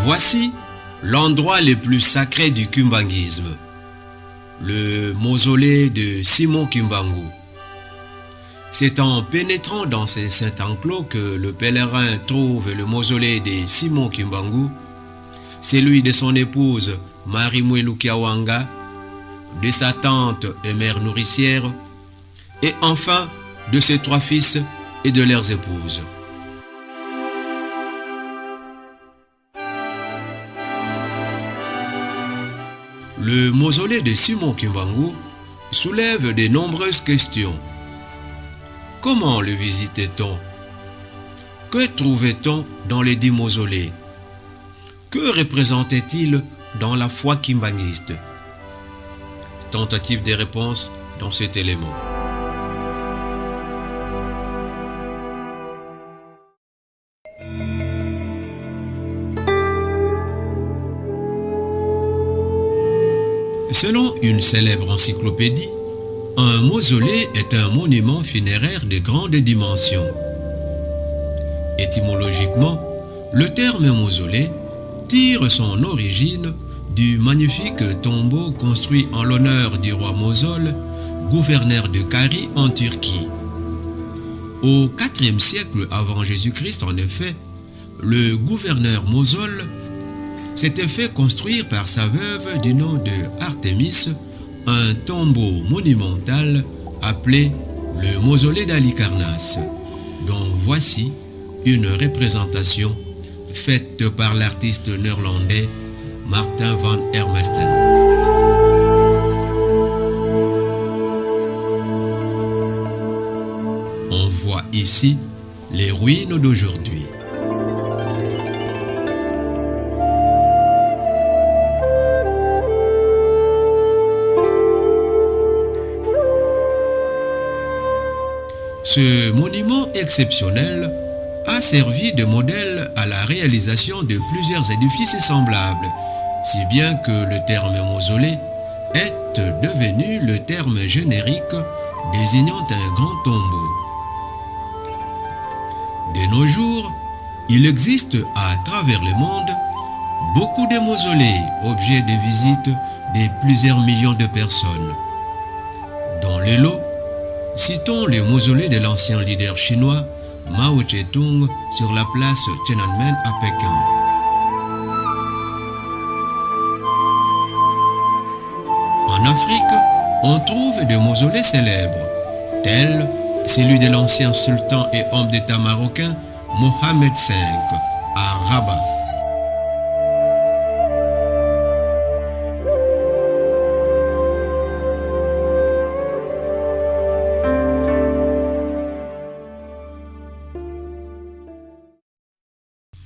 Voici l'endroit le plus sacré du kimbanguisme, le mausolée de Simon Kimbangu. C'est en pénétrant dans ces saints enclos que le pèlerin trouve le mausolée de Simon Kimbangu, celui de son épouse Marie Mwelu Kiawanga, de sa tante et mère nourricière, et enfin de ses 3 fils et de leurs épouses. Le mausolée de Simon Kimbangu soulève de nombreuses questions. Comment le visitait-on? Que trouvait-on dans les 10 mausolées? Que représentait-il dans la foi kimbanguiste? Tentative des réponses dans cet élément. Selon une célèbre encyclopédie, un mausolée est un monument funéraire de grande dimension. Étymologiquement, le terme mausolée tire son origine du magnifique tombeau construit en l'honneur du roi Mosol, gouverneur de Carie en Turquie. Au IVe siècle avant Jésus-Christ, en effet, le gouverneur Mosol s'était fait construire par sa veuve du nom de Artémis un tombeau monumental appelé le mausolée d'Halicarnasse, dont voici une représentation faite par l'artiste néerlandais Martin van Hermesten. On voit ici les ruines d'aujourd'hui. Ce monument exceptionnel a servi de modèle à la réalisation de plusieurs édifices semblables, si bien que le terme mausolée est devenu le terme générique désignant un grand tombeau. De nos jours, il existe à travers le monde beaucoup de mausolées, objets de visite de plusieurs millions de personnes. Dans le lot, citons le mausolée de l'ancien leader chinois Mao Tse-tung sur la place Tiananmen à Pékin. En Afrique, on trouve des mausolées célèbres, tels celui de l'ancien sultan et homme d'État marocain Mohamed V à Rabat.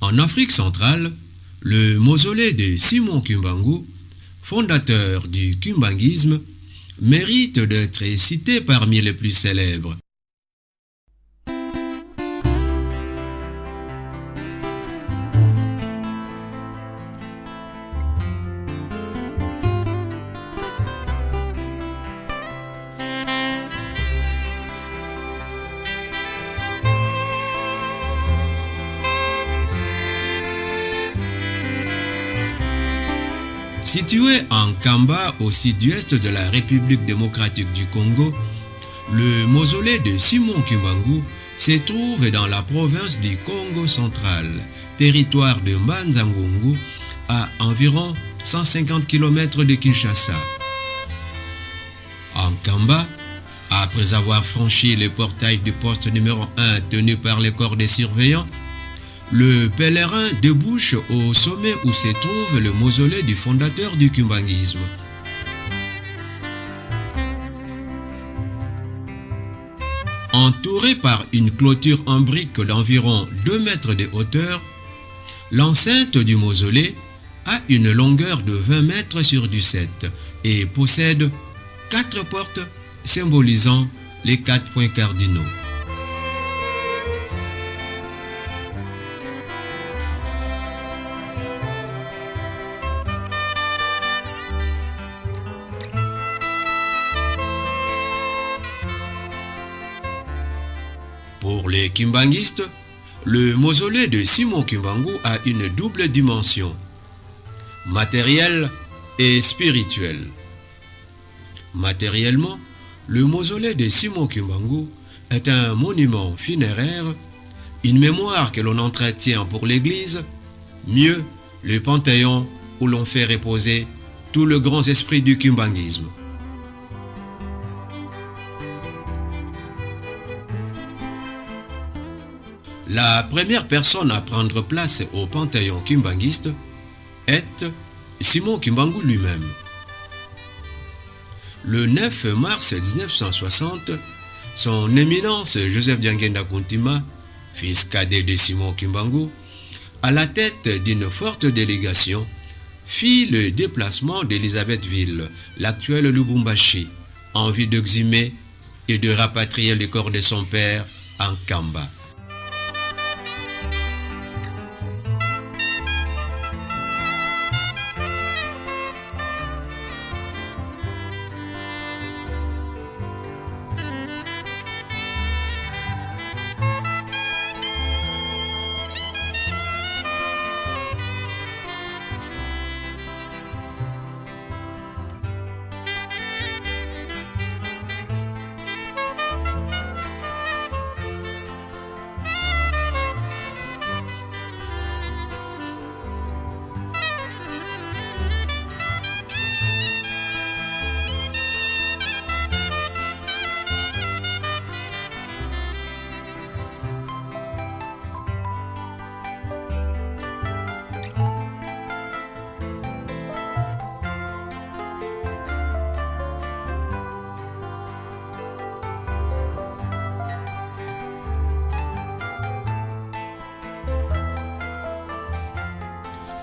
En Afrique centrale, le mausolée de Simon Kimbangu, fondateur du kimbanguisme, mérite d'être cité parmi les plus célèbres. Situé en Kamba au sud-ouest de la République démocratique du Congo, le mausolée de Simon Kimbangu se trouve dans la province du Congo central, territoire de Mbanza-Ngungu, à environ 150 km de Kinshasa. En Kamba, après avoir franchi le portail du poste numéro 1 tenu par les corps des surveillants, le pèlerin débouche au sommet où se trouve le mausolée du fondateur du kimbanguisme. Entouré par une clôture en briques d'environ 2 mètres de hauteur, l'enceinte du mausolée a une longueur de 20 mètres sur 17 et possède 4 portes symbolisant les 4 points cardinaux. Pour les kimbanguistes, le mausolée de Simon Kimbangu a une double dimension. matériel et spirituel. Matériellement, le mausolée de Simon Kimbangu est un monument funéraire, une mémoire que l'on entretient pour l'Église, mieux le panthéon où l'on fait reposer tout le grand esprit du kimbanguisme. La première personne à prendre place au panthéon kimbanguiste est Simon Kimbangu lui-même. Le 9 mars 1960, son éminence Joseph Diangenda Kountima, fils cadet de Simon Kimbangu, à la tête d'une forte délégation, fit le déplacement d'Elisabethville, l'actuel Lubumbashi, en vue d'exhumer et de rapatrier le corps de son père en Kamba.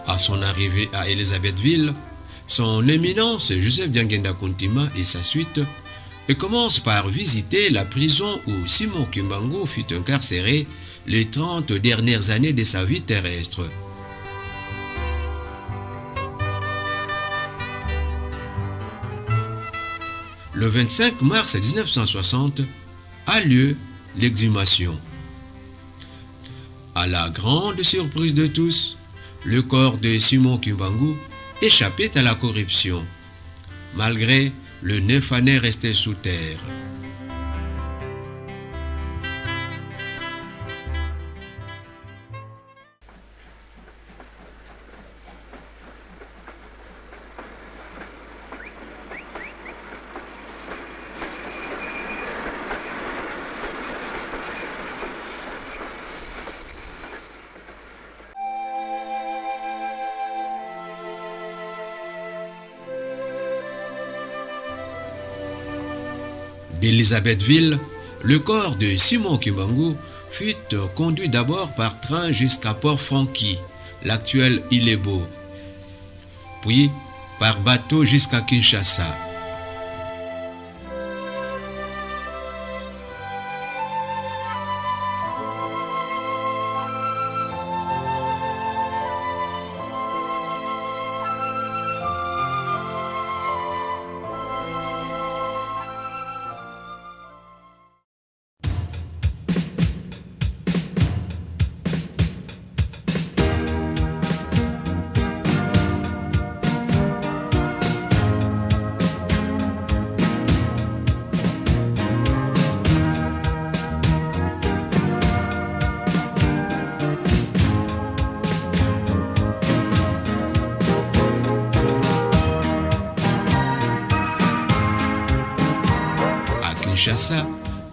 À son arrivée à Elisabethville, son éminence Joseph Diangenda Kountima et sa suite commencent par visiter la prison où Simon Kimbangu fut incarcéré les 30 dernières années de sa vie terrestre. Le 25 mars 1960 a lieu l'exhumation. À la grande surprise de tous, le corps de Simon Kimbangu échappait à la corruption, malgré le 9 années resté sous terre. D'Elisabethville, le corps de Simon Kimbangu fut conduit d'abord par train jusqu'à Port-Franqui, l'actuel Ilebo, puis par bateau jusqu'à Kinshasa. Kinshasa,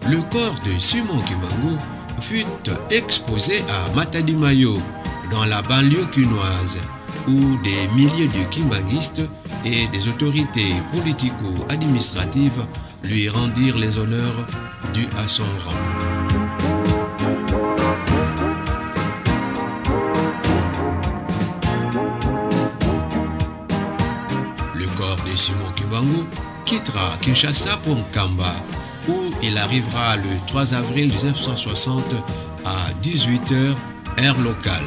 le corps de Simon Kimbangu fut exposé à Matadi-Mayo, dans la banlieue quinoise, où des milliers de kimbanguistes et des autorités politico-administratives lui rendirent les honneurs dus à son rang. Le corps de Simon Kimbangu quittera Kinshasa pour Kamba, où il arrivera le 3 avril 1960 à 18h, heure locale.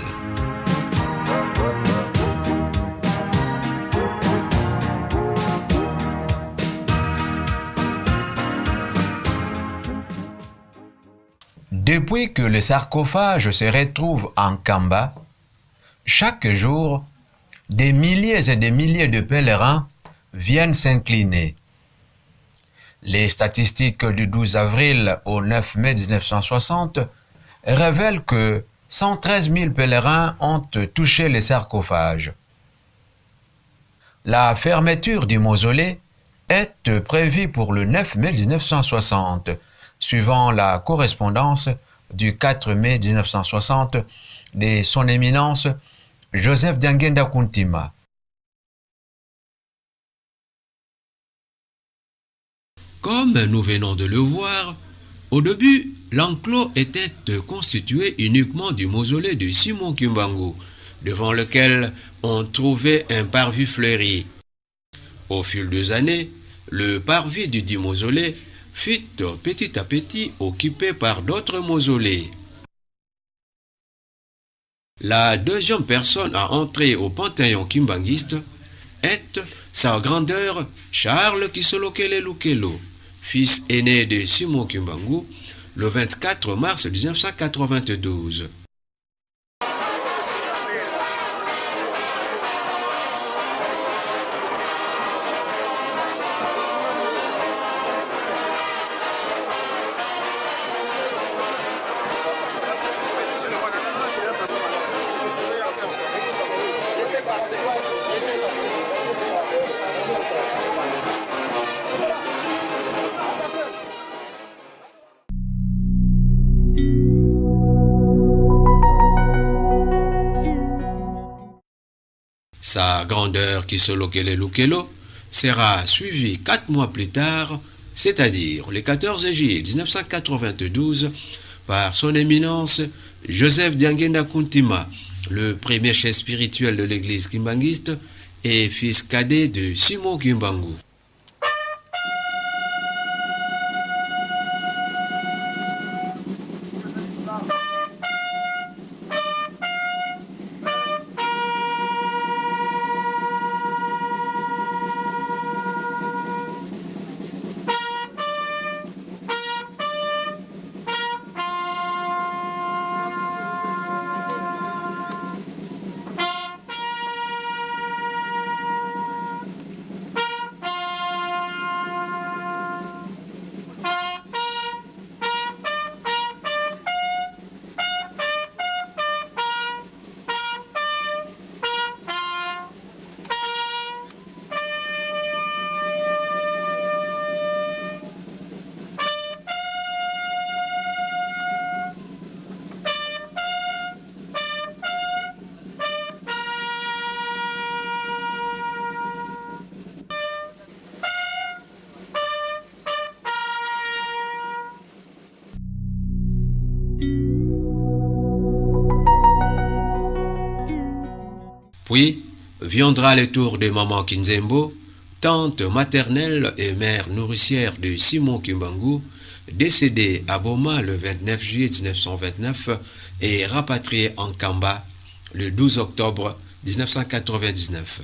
Depuis que le sarcophage se retrouve en Kamba, chaque jour, des milliers et des milliers de pèlerins viennent s'incliner. Les statistiques du 12 avril au 9 mai 1960 révèlent que 113 000 pèlerins ont touché les sarcophages. La fermeture du mausolée est prévue pour le 9 mai 1960, suivant la correspondance du 4 mai 1960 de son éminence Joseph Diangenda Kuntima. Comme nous venons de le voir, au début, l'enclos était constitué uniquement du mausolée de Simon Kimbangu, devant lequel on trouvait un parvis fleuri. Au fil des années, le parvis du dit mausolée fut petit à petit occupé par d'autres mausolées. La deuxième personne à entrer au panthéon kimbanguiste est sa grandeur Charles Kisolokele Lukelo, fils aîné de Simon Kimbangu, le 24 mars 1992. Sa grandeur Kisolokele Lukelo sera suivie 4 mois plus tard, c'est-à-dire le 14 juillet 1992, par son éminence Joseph Diangenda Kuntima, le premier chef spirituel de l'église kimbanguiste et fils cadet de Simon Kimbangu. Puis viendra le tour de Maman Kinzembo, tante maternelle et mère nourricière de Simon Kimbangu, décédée à Boma le 29 juillet 1929 et rapatriée en Kamba le 12 octobre 1999.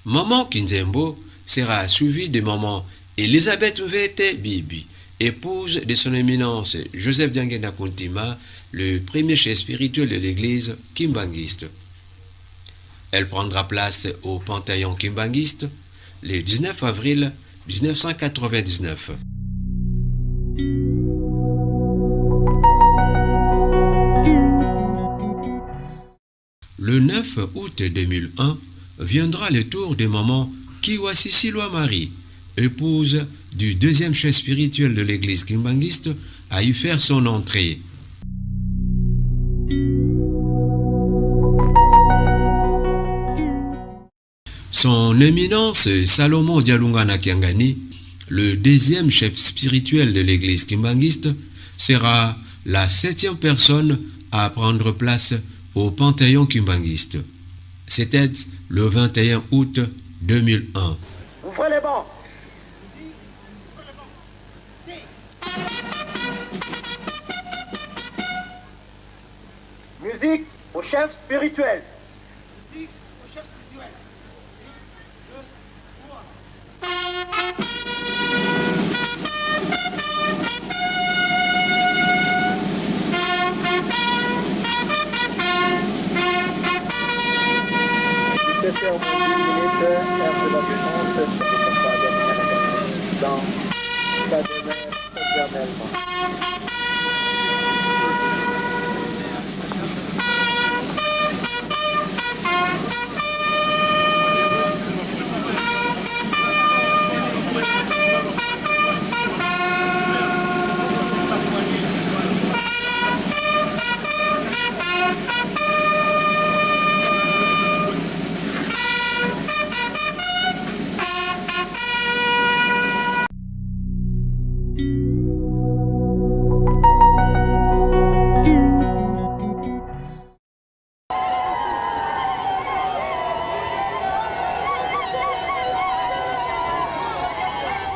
Maman Kinzembo sera suivie de Maman Elisabeth Mvete Bibi, épouse de son éminence Joseph Diangenda Kuntima, le premier chef spirituel de l'église kimbanguiste. Elle prendra place au panthéon kimbanguiste le 19 avril 1999. Le 9 août 2001 viendra le tour de Maman Kiwasisi Marie, épouse du deuxième chef spirituel de l'église kimbanguiste, à y faire son entrée. Son éminence Salomon Dialungana Kiangani, le deuxième chef spirituel de l'église kimbanguiste, sera la 7e personne à prendre place au panthéon kimbanguiste. C'était le 21 août 2001. Ouvrez les bancs. Musique au chef spirituel. Musique au chef spirituel. 1, 2, 3. dans sa demeure éternellement.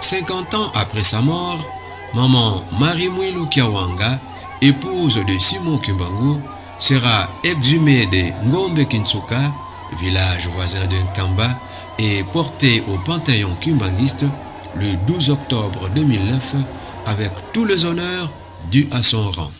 50 ans après sa mort, maman Marie-Mouilou Kiawanga, épouse de Simon Kimbangu, sera exhumée de Ngombe Kinsuka, village voisin de Nkamba, et portée au Panthéon kimbanguiste le 12 octobre 2009 avec tous les honneurs dus à son rang.